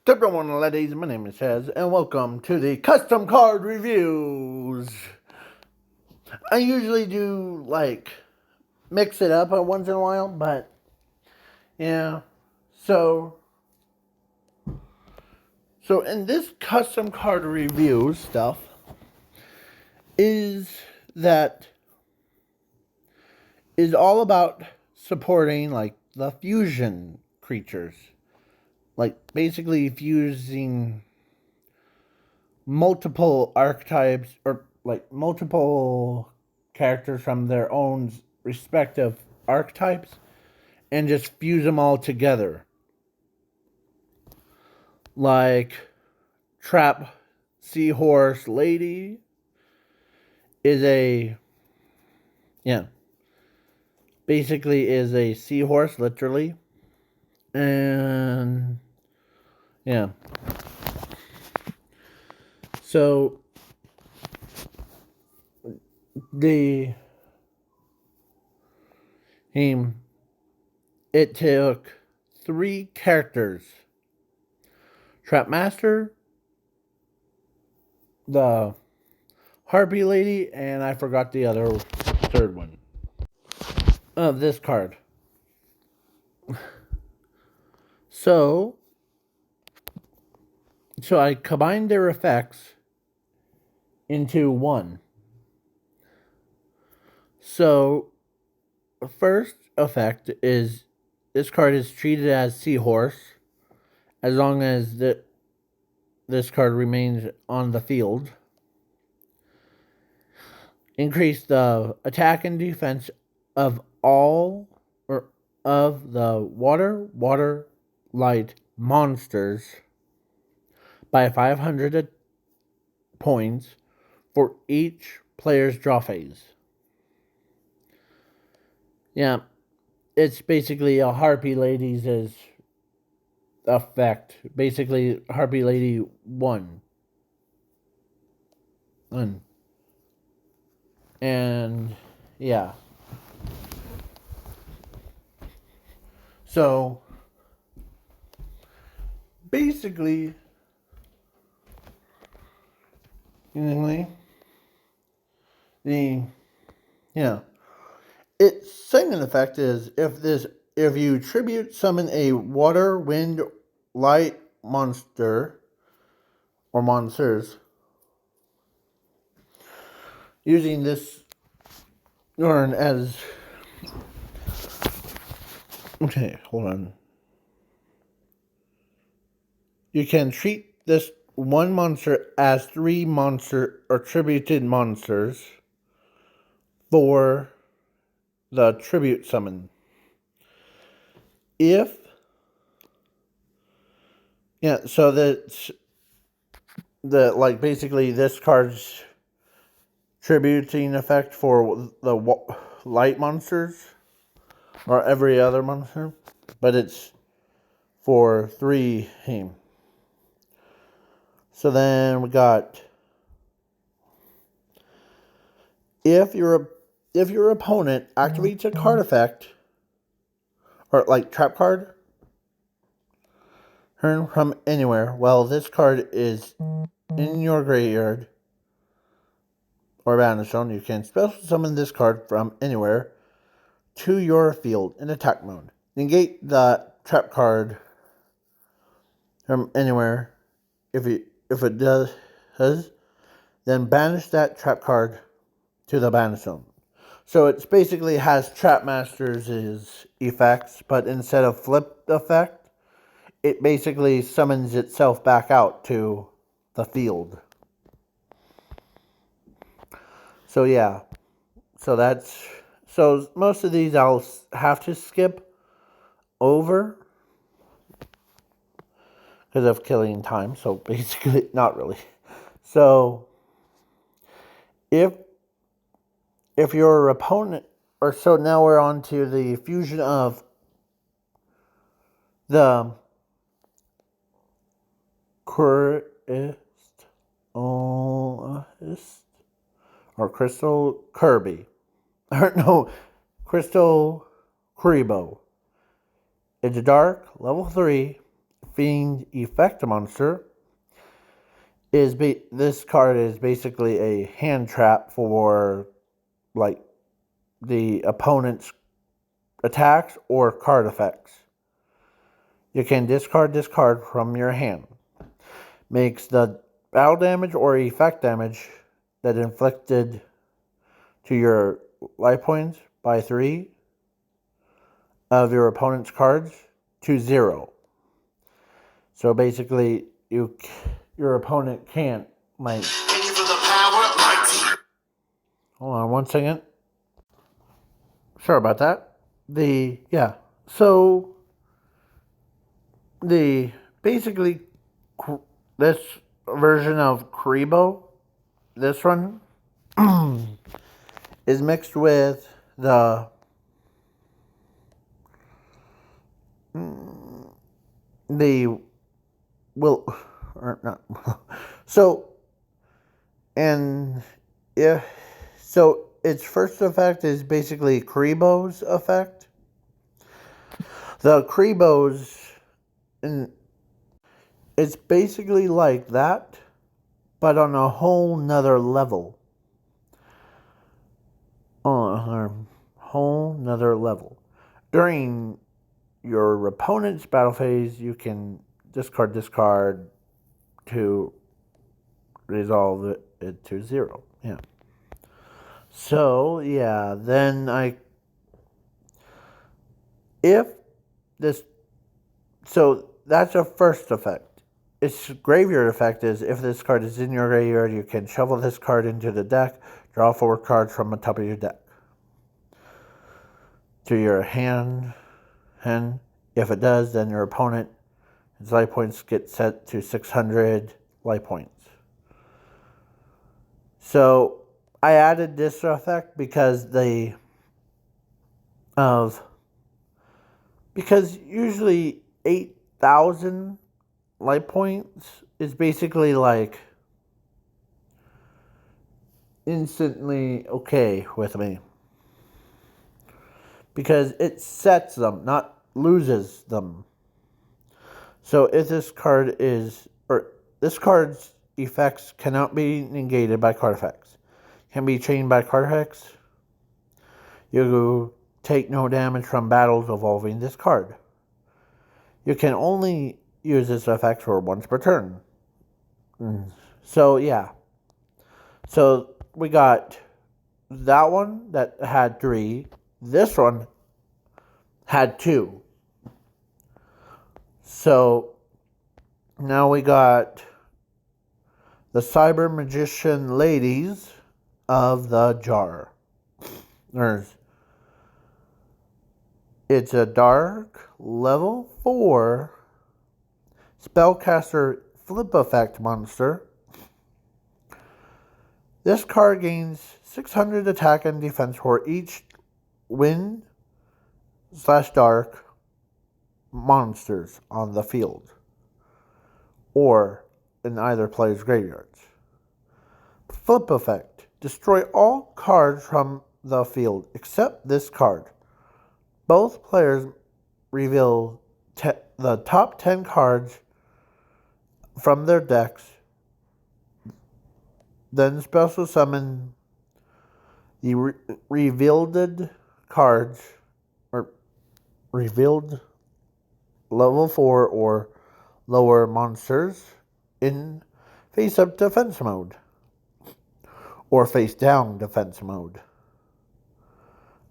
Good morning, ladies. My name is Chaz, and welcome to the Custom Card Reviews. I usually do, mix it up once in a while, but, yeah. So in this Custom Card Review stuff, is that is all about supporting, the fusion creatures. Basically fusing multiple archetypes or multiple characters from their own respective archetypes and just fuse them all together. Like Trap Seahorse Lady is basically is a seahorse, literally. And yeah. So the it took 3 characters: Trap Master, the Harpy Lady, and I forgot the other third one of this card. So I combined their effects into one. So the first effect is this card is treated as Seahorse as long as this card remains on the field. Increase the attack and defense of all of the water light monsters by 500 points for each player's draw phase. Yeah, it's basically a Harpy Lady's effect. Basically, Harpy Lady 1. And yeah. So basically, its second effect is if you tribute summon a water, wind, light monster or monsters using this urn as hold on. You can treat this one monster as 3 monster or tributed monsters for the tribute summon. So that's basically this card's tributing effect for the light monsters or every other monster, but it's for 3 him. So then we got if your opponent activates a card effect or trap card from anywhere while this card is in your graveyard or battlefield, you can special summon this card from anywhere to your field in attack mode. Negate the trap card from anywhere. If it does, then banish that trap card to the banish zone. So it basically has Trap Master's effects, but instead of flip effect, it basically summons itself back out to the field. So yeah, so most of these I'll have to skip over because of killing time. So basically, not really. So if your opponent, or so now we're on to the fusion of the Crystal Kirby. Or no, Crystal Kuriboh. It's dark, level 3, Fiend Effect Monster. This card is basically a hand trap for like the opponent's attacks or card effects. You can discard this card from your hand. Makes the battle damage or effect damage that inflicted to your life points by 3 of your opponent's cards to 0. So basically, your opponent can't, like... Hold on one second. Sorry about that. So, basically, this version of Kuriboh, this one, is mixed with the or not. So its first effect is basically Kuriboh's effect. The Kuriboh's, it's basically like that, but on a whole nother level. During your opponent's battle phase, you can discard this card to resolve it to 0. Yeah. So, yeah, then so that's a first effect. Its graveyard effect is, if this card is in your graveyard, you can shuffle this card into the deck, draw 4 cards from the top of your deck to your hand. And if it does, then your opponent's life points get set to 600 life points. So I added this effect because usually 8,000 life points is basically like instantly okay with me. Because it sets them, not loses them. So if this card's effects cannot be negated by card effects, can be chained by card effects, you take no damage from battles involving this card. You can only use this effect for once per turn. So yeah. So we got that one that had 3. This one had 2. So now we got the Cyber Magician Ladies of the Jar. It's a dark level 4 spellcaster flip effect monster. This card gains 600 attack and defense for each wind/dark monsters on the field or in either player's graveyards. Flip effect. Destroy all cards from the field except this card. Both players reveal the top 10 cards from their decks, then special summon the revealed cards, or revealed level 4 or lower monsters in face-up defense mode or face-down defense mode.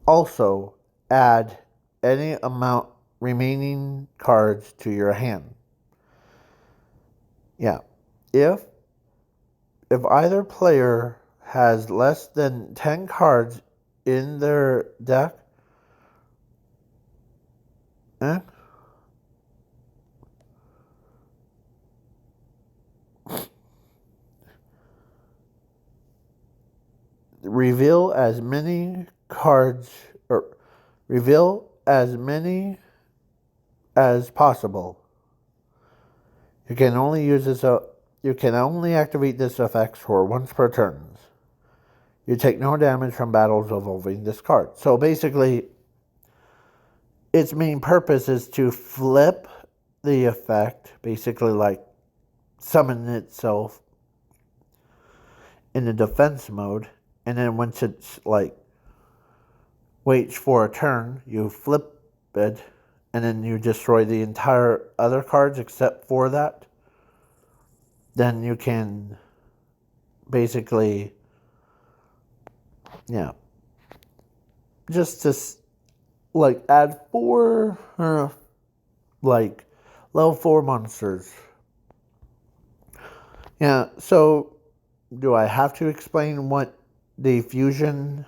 Also, add any amount remaining cards to your hand. Yeah. If either player has less than 10 cards in their deck, reveal as many as possible. You can only activate this effect for once per turn. You take no damage from battles involving this card. So basically, its main purpose is to flip the effect, basically like summon itself in the defense mode, and then once it's like waits for a turn, you flip it, and then you destroy the entire other cards except for that. Then you can basically, yeah, just like add 4 like level 4 monsters. Yeah, so do I have to explain what the fusion?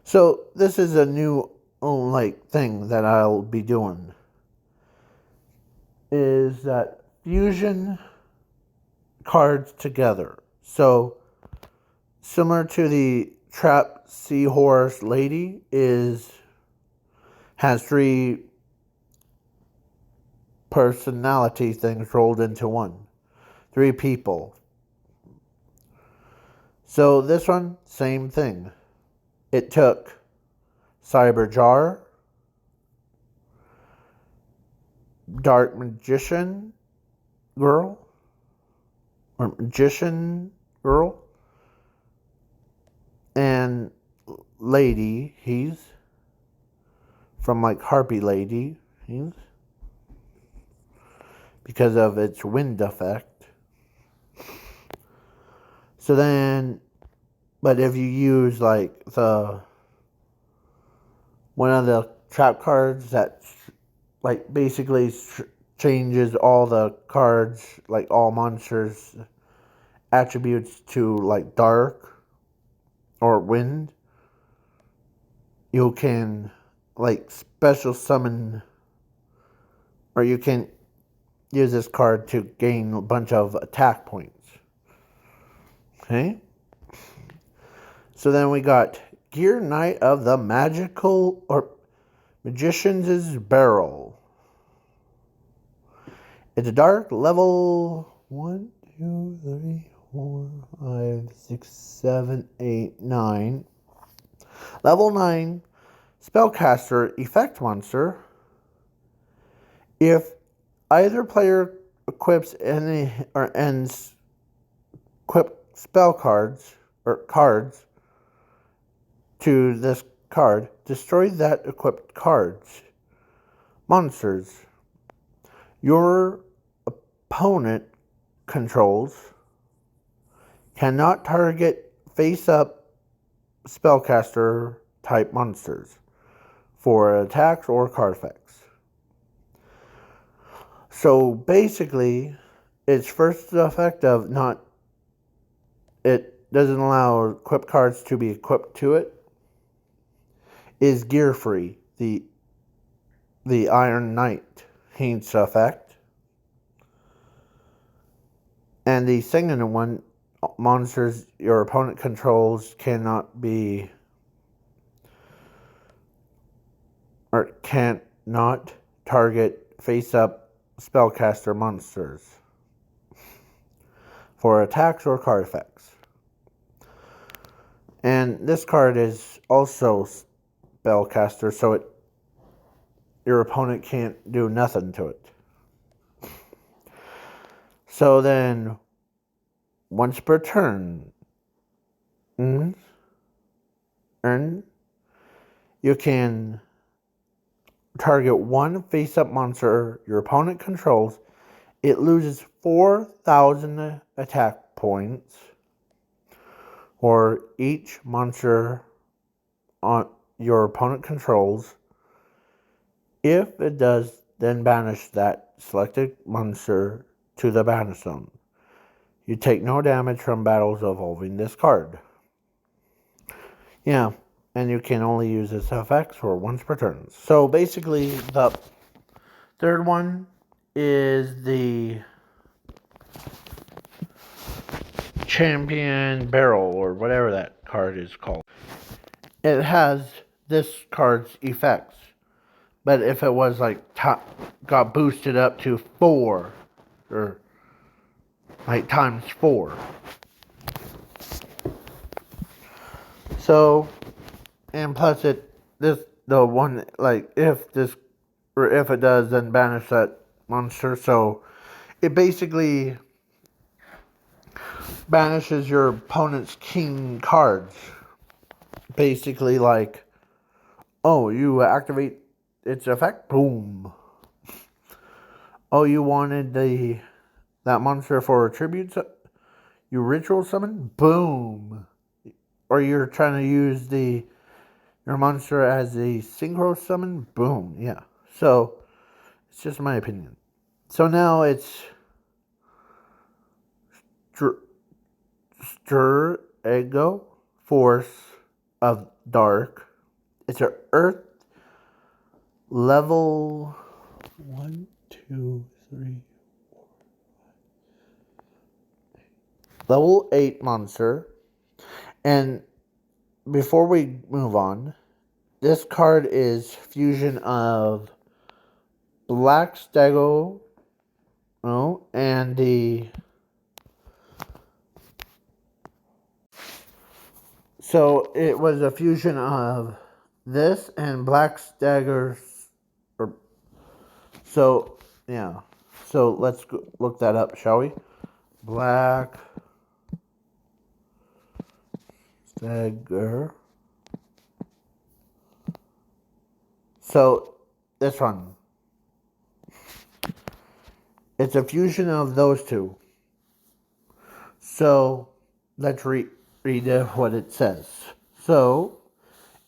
So this is a new like thing that I'll be doing. Is that fusion cards together. So similar to the Trap Seahorse Lady has 3 personality things rolled into one. 3 people. So this one, same thing. It took Cyberjar, Dark Magician Girl, or Magician Girl, and Lady, he's from like Harpy Lady, he's because of its wind effect. So then, but if you use like one of the trap cards that like basically changes all the cards, like all monsters attributes to like dark or wind, you can like special summon, or you can use this card to gain a bunch of attack points. Okay? So then we got Gear Knight of the Magical or Magician's Barrel. It's a dark level 1, 2, 3, 4, 5, 6, 7, 8, 9. Level 9 spellcaster effect monster. If either player equips any or ends equip spell cards or cards to this card, destroy that equipped card's monsters your opponent controls cannot target face-up spellcaster type monsters for attacks or card effects. So basically, its first effect of it doesn't allow equipped cards to be equipped to it is gear free. The Iron Knight Haints effect. And the second one, monsters your opponent controls cannot be or can't not target face-up spellcaster monsters for attacks or card effects. And this card is also spellcaster, so your opponent can't do nothing to it. So then, once per turn, you can target one face-up monster your opponent controls. It loses 4,000 attack points, or each monster on your opponent controls. If it does, then banish that selected monster to the banish zone. You take no damage from battles involving this card. Yeah, and you can only use this effect for once per turn. So basically, the third one is the Champion Barrel, or whatever that card is called. It has this card's effects. But if it was like got boosted up to 4, or like times 4. So, and plus the one, like if it does, then banish that monster. So it basically banishes your opponent's king cards. Basically, like, oh, you activate its effect, boom. Oh, you wanted that monster for a tribute, you ritual summon, boom. Or you're trying to use your monster as a synchro summon, boom. Yeah. So it's just my opinion. So now it's Stir Ego Force of Dark. It's an Earth level 1, 2, 3, level 8 monster. And before we move on, this card is fusion of Black Stego, and so it was a fusion of this and Black Staggers. So, yeah. So let's look that up, shall we? Black Stagger. So, this one. It's a fusion of those two. So, let's read what it says. So,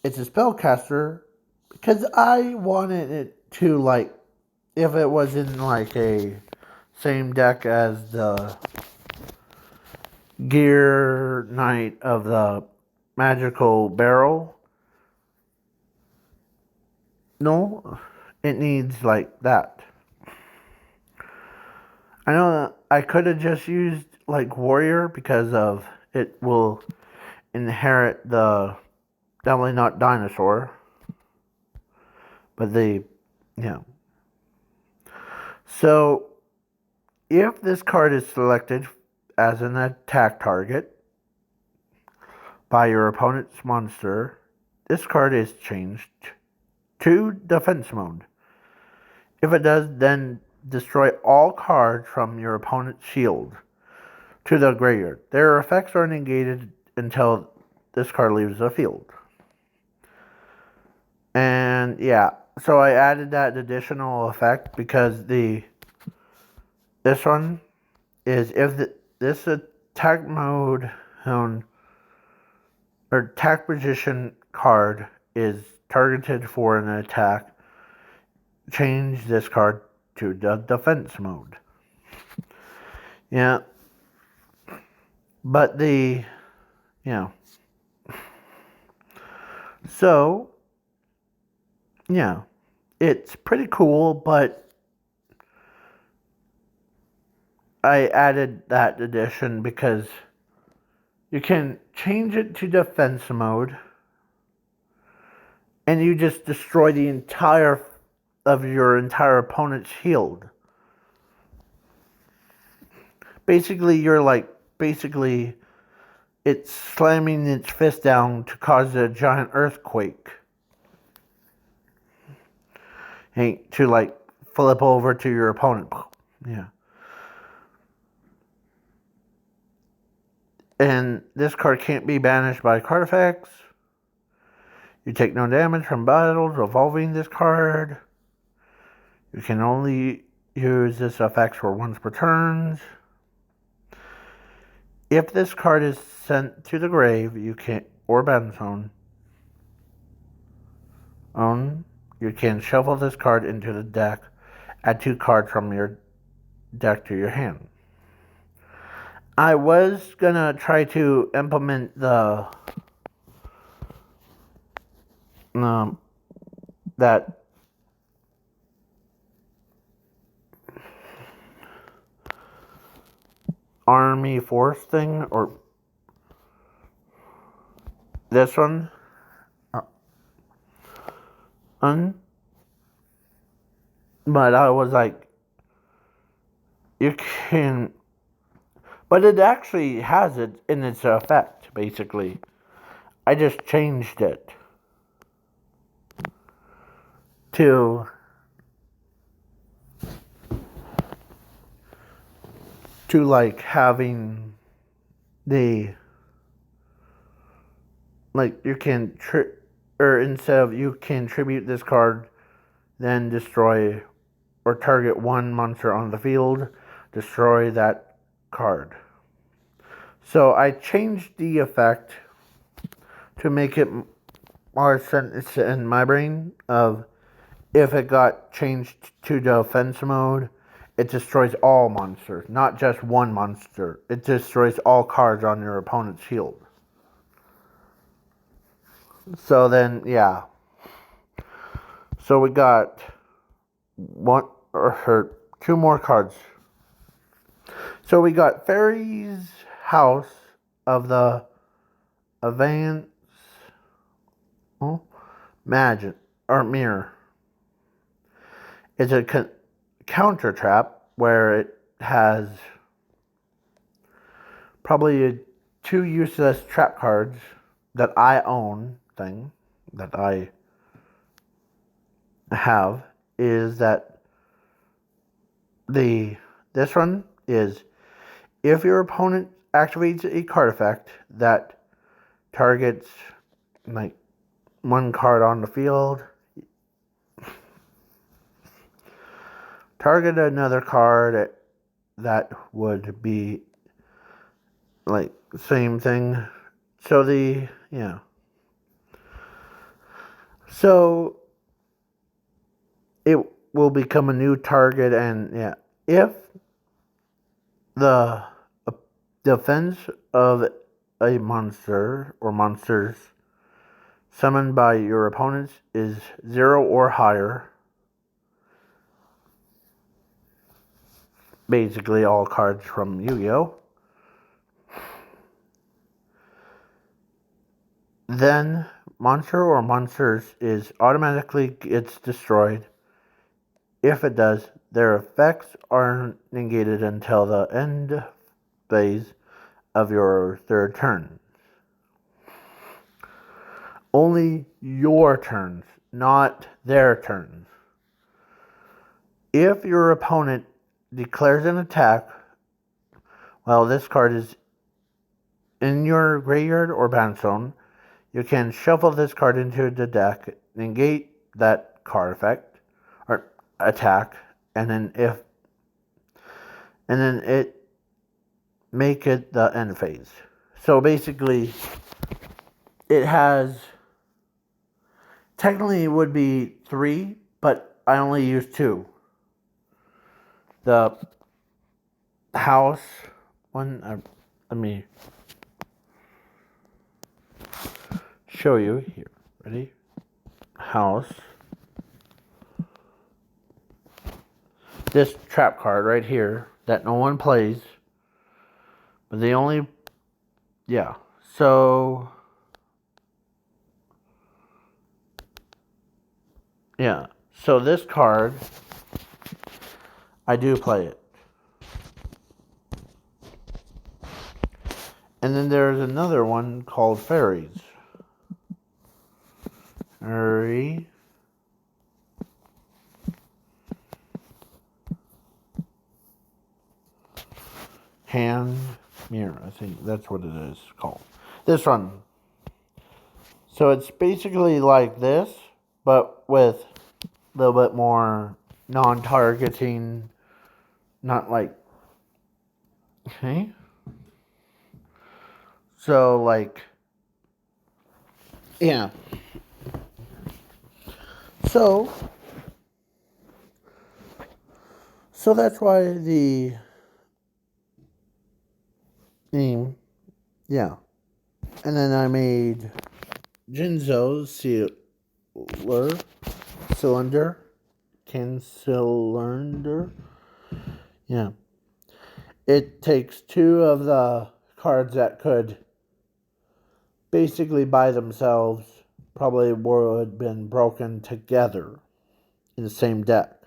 it's a spellcaster because I wanted it to, like, if it was in, like, a same deck as the Gear Knight of the Magical Barrel. No, it needs, like, that. I know that I could have just used, like, Warrior because of it will inherit the Definitely Not Dinosaur. But yeah. So, if this card is selected as an attack target by your opponent's monster, this card is changed to defense mode. If it does, then destroy all cards from your opponent's shield to the graveyard. Their effects are negated until this card leaves the field. And yeah, so I added that additional effect because this one is if this attack mode or attack position card is targeted for an attack, change this card to the defense mode. Yeah. But so, yeah, it's pretty cool, but I added that addition because you can change it to defense mode and you just destroy the entire of your entire opponent's shield. Basically, it's slamming its fist down to cause a giant earthquake. Hey, to like flip over to your opponent. Yeah. And this card can't be banished by card effects. You take no damage from battles involving this card. You can only use this effect for once per turn. If this card is sent to the grave, or battle zone, you can shuffle this card into the deck. Add 2 cards from your deck to your hand. I was gonna try to implement that army force thing, or this one. But I was like, you can, but it actually has it in its effect, basically. I just changed it to to like having the like you can or instead of you can tribute this card, then destroy or target one monster on the field, destroy that card. So I changed the effect to make it more sense in my brain of if it got changed to defense mode, it destroys all monsters, not just one monster. It destroys all cards on your opponent's field. So then, yeah. So we got one or two more cards. So we got Fairy's House of the Advance Magic or Mirror. It's a counter trap where it has probably two useless trap cards that I own that I have is that this one is if your opponent activates a card effect that targets like one card on the field, target another card that would be like same thing. So so it will become a new target, and if the defense of a monster or monsters summoned by your opponents is 0 or higher, basically all cards from Yu-Gi-Oh!, then monster or monsters is automatically gets destroyed. If it does, their effects are negated until the end phase of your third turn. Only your turns, not their turns. If your opponent declares an attack while this card is in your graveyard or bounce zone, you can shuffle this card into the deck, negate that card effect or attack, and then it make it the end phase. So basically, it has technically it would be 3, but I only use 2. The house one. Let me show you here. Ready? House. This trap card right here that no one plays, but they only, so, so this card, I do play it. And then there's another one called Fairies. Fairy. Hand Mirror, I think that's what it is called. This one. So it's basically like this, but with a little bit more non-targeting, not like, okay. So like, yeah. So that's why the name, And then I made Jinzo cylinder. It takes 2 of the cards that could basically by themselves probably would have been broken together in the same deck.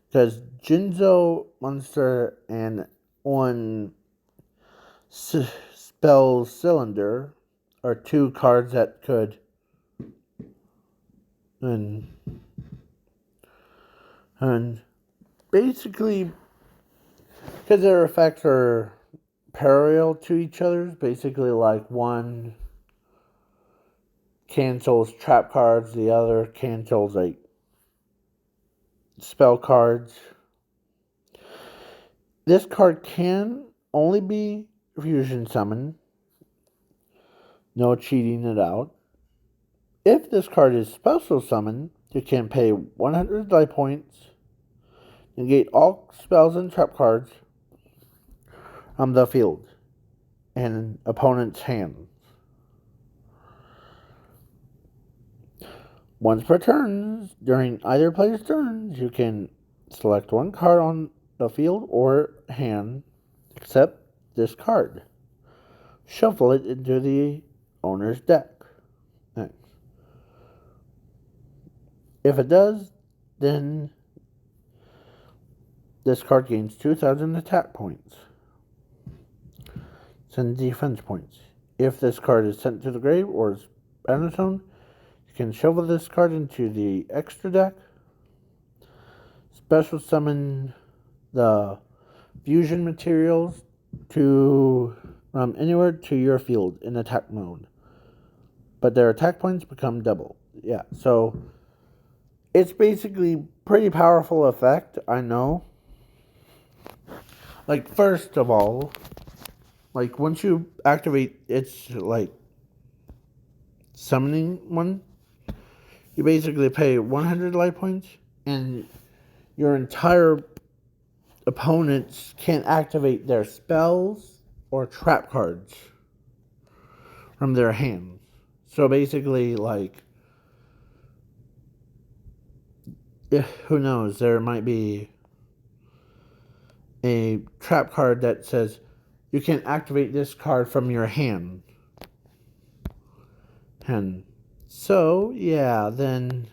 Because Jinzo Monster and one Spell Cylinder are 2 cards that could and basically because their effects are parallel to each other. Basically, like one cancels trap cards, the other cancels like spell cards. This card can only be fusion summoned. No cheating it out. If this card is special summoned, you can pay 100 life points, negate all spells and trap cards on the field and opponent's hand. Once per turn, during either player's turns, you can select one card on the field or hand, except this card. Shuffle it into the owner's deck. Next. If it does, then this card gains 2,000 attack points. Send defense points. If this card is sent to the grave or is Bannerstone, you can shuffle this card into the extra deck. Special summon the fusion materials to from anywhere to your field in attack mode. But their attack points become double. Yeah, so it's basically pretty powerful effect, I know. Like, first of all, like, once you activate its, like, summoning one, you basically pay 100 life points, and your entire opponents can't activate their spells or trap cards from their hands. So basically, like, who knows, there might be a trap card that says you can activate this card from your hand. And so, yeah, then,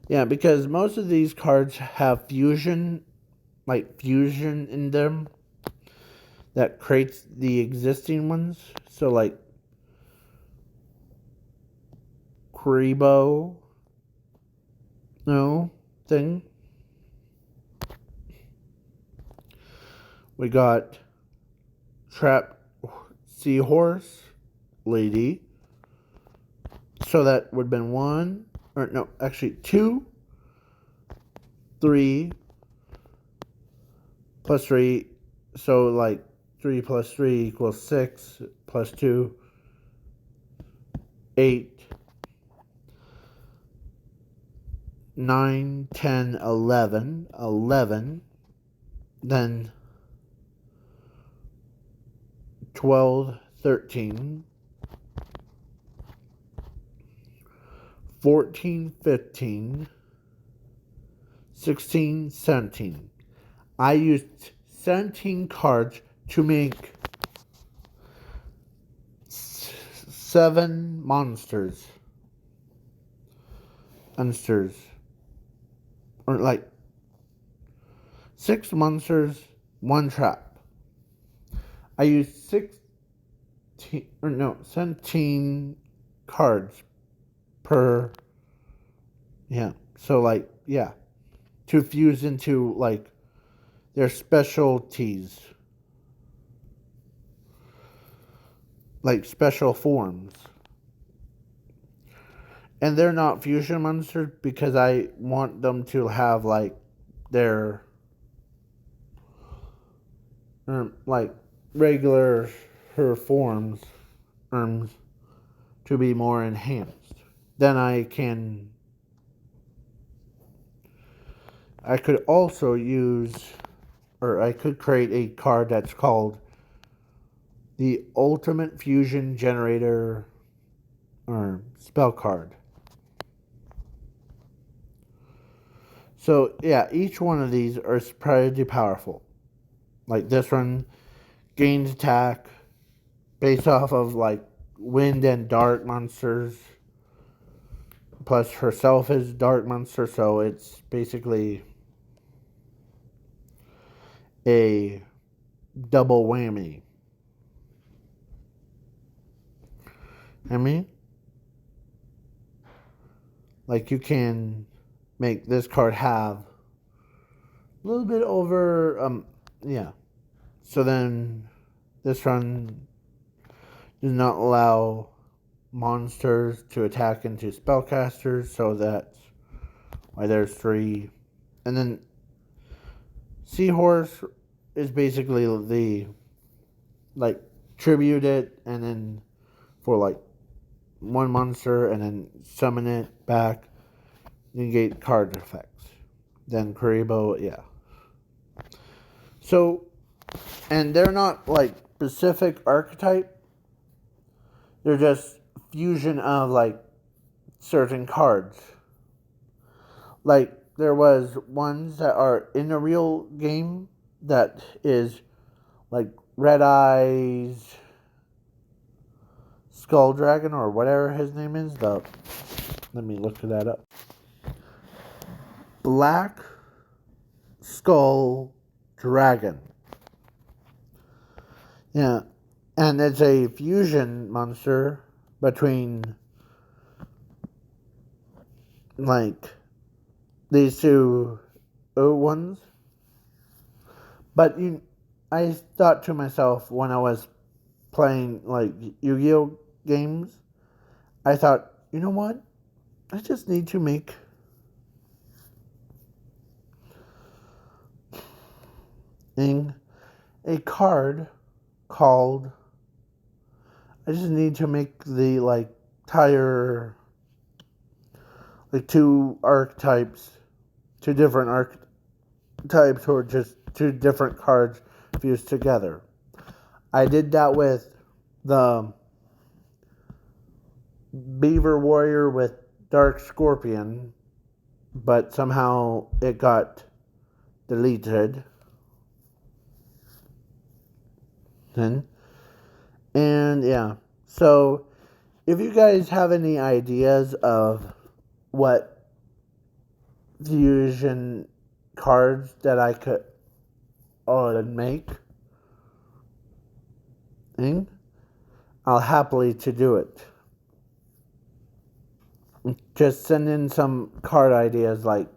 yeah, because most of these cards have fusion, like fusion in them that creates the existing ones. So, like, Kuribo, no, thing. We got Trap Seahorse Lady. So that would have been 1, or no, actually 2, 3, plus 3. So like 3 plus 3 equals 6, plus 2, 8, 9, 10, 11, 11, then 12, 13, 14, 15, 16, 17. I used 17 cards to make 7 monsters. Or like 6 monsters, 1 trap. I used 17 cards per, yeah, so like, yeah, to fuse into like their specialties, like special forms. And they're not fusion monsters because I want them to have like their like regular her forms to be more enhanced. Then I could also use, or I could create a card that's called the Ultimate Fusion Generator or spell card. So yeah, each one of these are pretty powerful. Like this one gains attack based off of like wind and dark monsters. Plus herself is dark monster, so it's basically a double whammy. I mean, like you can make this card have a little bit over, yeah. So then this run does not allow monsters to attack into spellcasters, so that's why there's 3. And then Seahorse is basically the, like, tribute it, and then for, like, 1 monster, and then summon it back, negate card effects. Then Kuriboh, yeah. So, and they're not, like, specific archetype. They're just fusion of, like, certain cards. Like, there was ones that are in the real game that is, like, Red Eyes Skull Dragon, or whatever his name is. Let me look that up. Black Skull Dragon. Yeah. And it's a fusion monster between, like, these 2 ones. But I thought to myself when I was playing, like, Yu-Gi-Oh games, I thought, you know what? I just need to make a card called, I just need to make the, like, entire, like, 2 archetypes, 2 different archetypes, or just 2 different cards fused together. I did that with the Beaver Warrior with Dark Scorpion, but somehow it got deleted. And yeah, so if you guys have any ideas of what fusion cards that I could make, I'll happily to do it. Just send in some card ideas like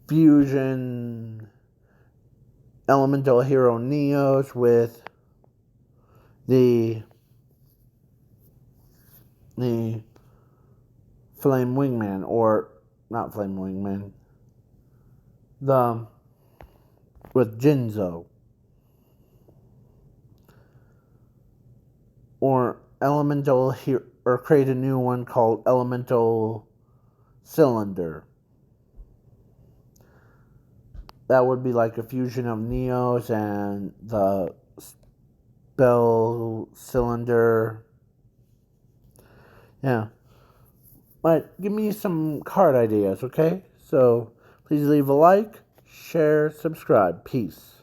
fusion elemental hero Neos with the Flame Wingman, or not Flame Wingman, with Jinzo, or elemental or create a new one called Elemental Cylinder. That would be like a fusion of Neos and the Spell Cylinder. Yeah. But give me some card ideas, okay? So please leave a like, share, subscribe. Peace.